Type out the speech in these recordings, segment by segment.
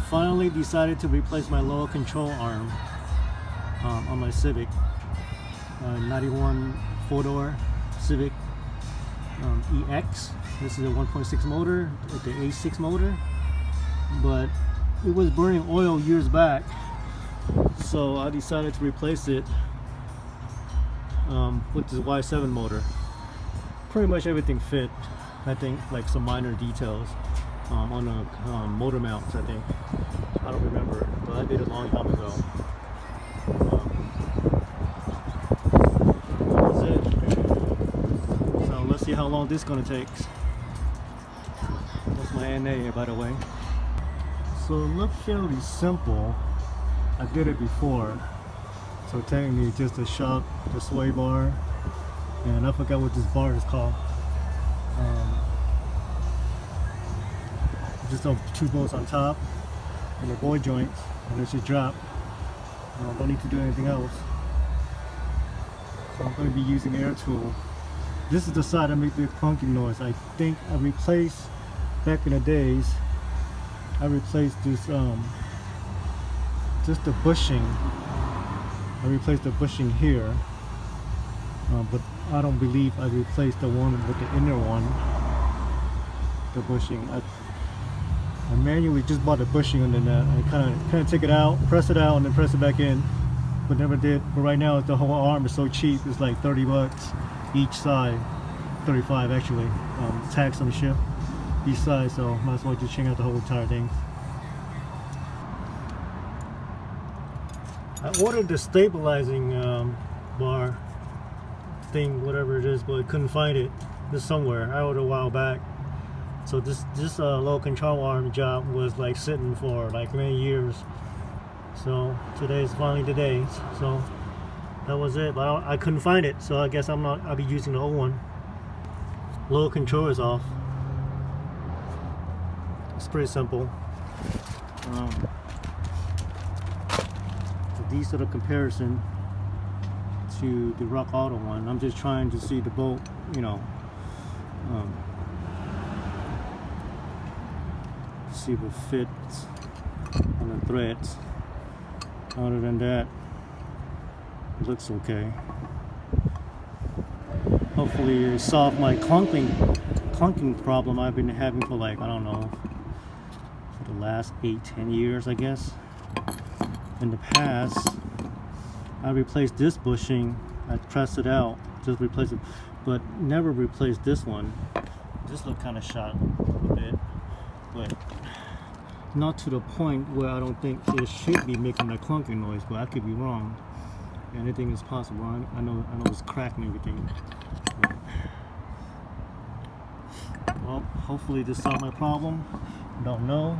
finally decided to replace my lower control arm on my Civic 91 4-door Civic EX. This is a 1.6 motor, like the A6 motor, but it was burning oil years back, so I decided to replace it with this Y7 motor. Pretty much everything fit. I think like some minor details on the motor mounts, I think. I don't remember, but I did it a long time ago. That was it. So let's see how long this is gonna take. That's my NA, by the way. So it looked fairly simple. I did it before. So technically just a shock, the sway bar, and I forgot what this bar is called. Just two bolts on top and the ball joints, and it should drop. Don't need to do anything else. So I'm going to be using air tool. This is the side that makes the clunking noise. I think I replaced, back in the days, I replaced this, just the bushing. I replaced the bushing here, but I don't believe I replaced the one with the inner one, the bushing. I manually just bought the bushing under that. I kind of take it out, press it out, and then press it back in, but never did. But right now the whole arm is so cheap, it's like 30 bucks each side, 35 actually, tax on the ship each side, so might as well just check out the whole entire thing. I ordered the stabilizing bar thing, whatever it is, but I couldn't find it. It's somewhere. I ordered a while back. So this low control arm job was like sitting for like many years. So today is finally the day. So that was it. But I couldn't find it. So I guess I'll be using the old one. Low control is off. It's pretty simple. So these are the comparison to the Rock Auto one. I'm just trying to see the bolt, you know. See if it fits on the threads. Other than that, it looks okay. Hopefully it solved my clunking problem I've been having for like, I don't know, for the last 8-10 years, I guess. In the past, I replaced this bushing. I pressed it out, just replaced it, but never replaced this one. This looked kind of shot a bit, but not to the point where I don't think it should be making that clunking noise, but I could be wrong. Anything is possible. I know it's cracked and everything. Well, hopefully this solved my problem. Don't know.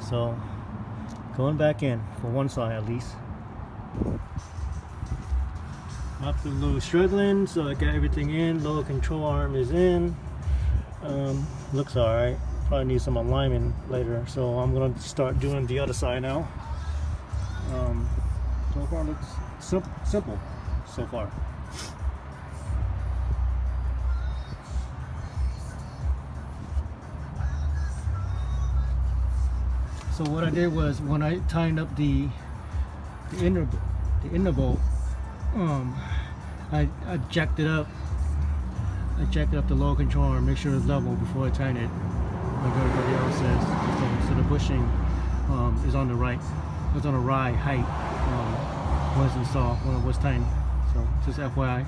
So going back in for one side at least. After a little struggling, so I got everything in. Lower control arm is in. Looks alright. Probably need some alignment later, so I'm gonna start doing the other side now. So far looks simple so far. So what I did was, when I tightened up the inner bolt, I jacked it up. I jacked up the lower control arm, make sure it's level before I tighten it, like everybody else says. So the bushing is on the right. It's on the right height when it's installed, when it was tightened. So just FYI.